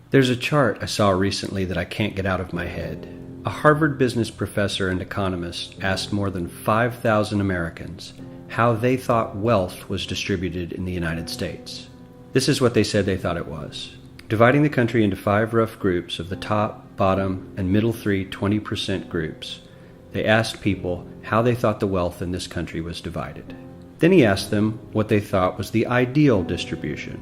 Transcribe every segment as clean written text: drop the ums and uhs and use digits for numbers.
There's a chart I saw recently that I can't get out of my head. A Harvard business professor and economist asked more than 5,000 Americans how they thought wealth was distributed in the United States. This is what they said they thought it was. Dividing the country into 5 rough groups of the top, bottom, and middle 20% groups, they asked people how they thought the wealth in this country was divided. Then he asked them what they thought was the ideal distribution.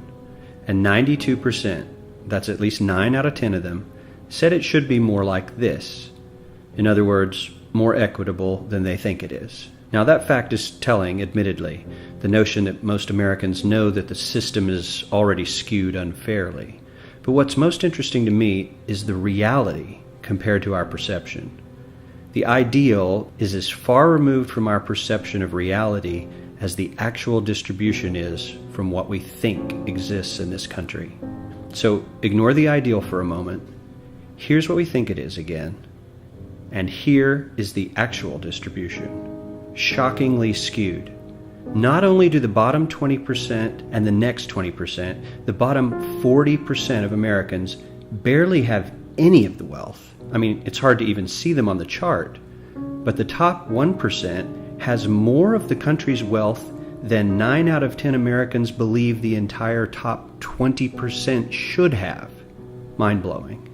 And 92%, that's at least 9 out of 10 of them, said it should be more like this. In other words, more equitable than they think it is. Now that fact is telling, admittedly, the notion that most Americans know that the system is already skewed unfairly. But what's most interesting to me is the reality compared to our perception. The ideal is as far removed from our perception of reality as the actual distribution is from what we think exists in this country. So ignore the ideal for a moment. Here's what we think it is again. And here is the actual distribution. Shockingly skewed. Not only do the bottom 20% and the next 20%, the bottom 40% of Americans barely have any of the wealth. I mean, it's hard to even see them on the chart. But the top 1% has more of the country's wealth than 9 out of 10 Americans believe the entire top 20% should have. Mind-blowing.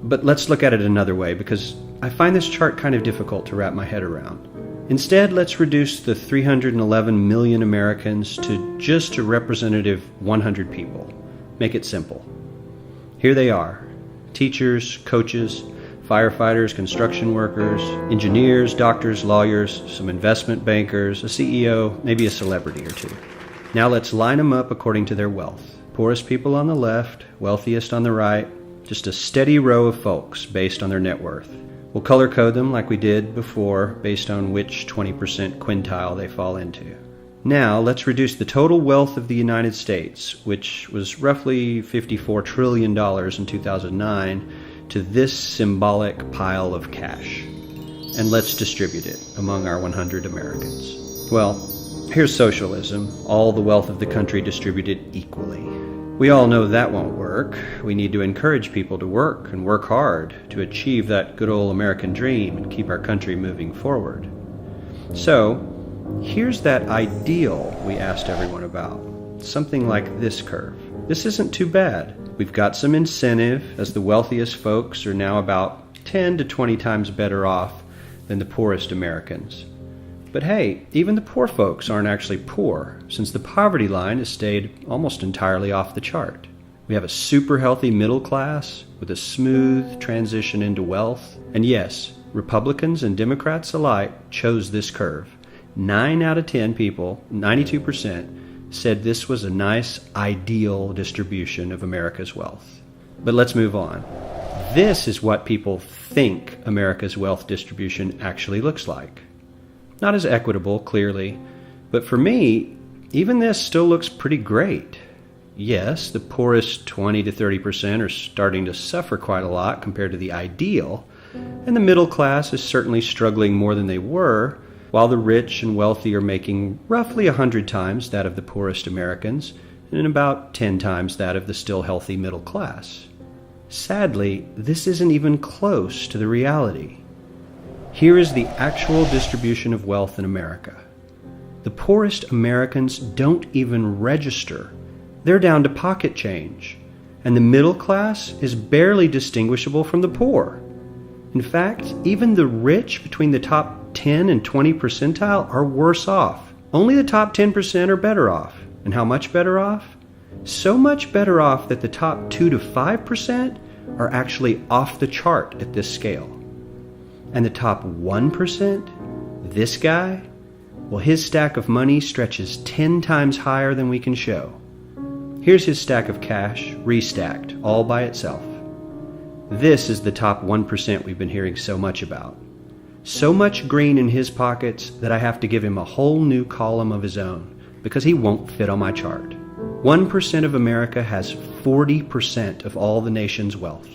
But let's look at it another way, because I find this chart kind of difficult to wrap my head around. Instead, let's reduce the 311 million Americans to just a representative 100 people. Make it simple. Here they are: teachers, coaches, firefighters, construction workers, engineers, doctors, lawyers, some investment bankers, a CEO, maybe a celebrity or two. Now let's line them up according to their wealth. Poorest people on the left, wealthiest on the right, just a steady row of folks based on their net worth. We'll color code them like we did before based on which 20% quintile they fall into. Now let's reduce the total wealth of the United States, which was roughly $54 trillion in 2009, to this symbolic pile of cash. And let's distribute it among our 100 Americans. Well, here's socialism, all the wealth of the country distributed equally. We all know that won't work. We need to encourage people to work and work hard to achieve that good old American dream and keep our country moving forward. So, here's that ideal we asked everyone about. Something like this curve. This isn't too bad. We've got some incentive, as the wealthiest folks are now about 10 to 20 times better off than the poorest Americans. But hey, even the poor folks aren't actually poor, since the poverty line has stayed almost entirely off the chart. We have a super healthy middle class with a smooth transition into wealth. And yes, Republicans and Democrats alike chose this curve. 9 out of 10 people, 92%, said this was a nice, ideal distribution of America's wealth. But let's move on. This is what people think America's wealth distribution actually looks like. Not as equitable, clearly, but for me, even this still looks pretty great. Yes, the poorest 20 to 30% are starting to suffer quite a lot compared to the ideal, and the middle class is certainly struggling more than they were, while the rich and wealthy are making roughly 100 times that of the poorest Americans, and about 10 times that of the still healthy middle class. Sadly, this isn't even close to the reality. Here is the actual distribution of wealth in America. The poorest Americans don't even register. They're down to pocket change. And the middle class is barely distinguishable from the poor. In fact, even the rich between the top 10 and 20 percentile are worse off. Only the top 10% are better off. And how much better off? So much better off that the top 2 to 5% are actually off the chart at this scale. And the top 1%, this guy, well, his stack of money stretches 10 times higher than we can show. Here's his stack of cash, restacked, all by itself. This is the top 1% we've been hearing so much about. So much green in his pockets that I have to give him a whole new column of his own, because he won't fit on my chart. 1% of America has 40% of all the nation's wealth.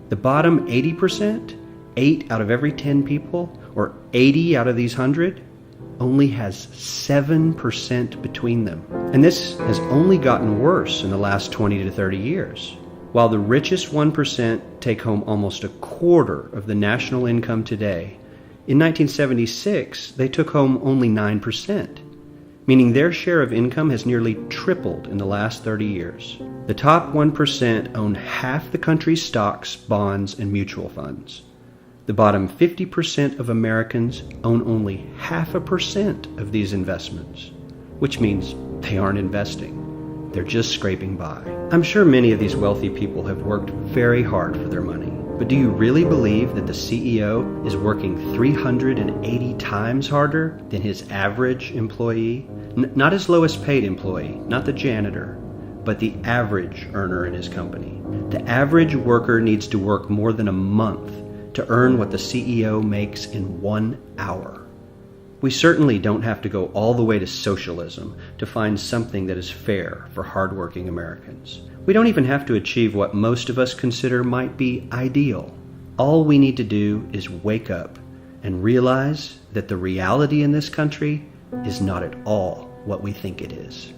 The bottom 80%, 8 out of every 10 people, or 80 out of these 100, only has 7% between them. And this has only gotten worse in the last 20 to 30 years. While the richest 1% take home almost a quarter of the national income today, in 1976 they took home only 9%, meaning their share of income has nearly tripled in the last 30 years. The top 1% own half the country's stocks, bonds, and mutual funds. The bottom 50% of Americans own only 0.5% of these investments, which means they aren't investing. They're just scraping by. I'm sure many of these wealthy people have worked very hard for their money, but do you really believe that the CEO is working 380 times harder than his average employee? Not his lowest paid employee, not the janitor, but the average earner in his company. The average worker needs to work more than a month to earn what the CEO makes in 1 hour. We certainly don't have to go all the way to socialism to find something that is fair for hardworking Americans. We don't even have to achieve what most of us consider might be ideal. All we need to do is wake up and realize that the reality in this country is not at all what we think it is.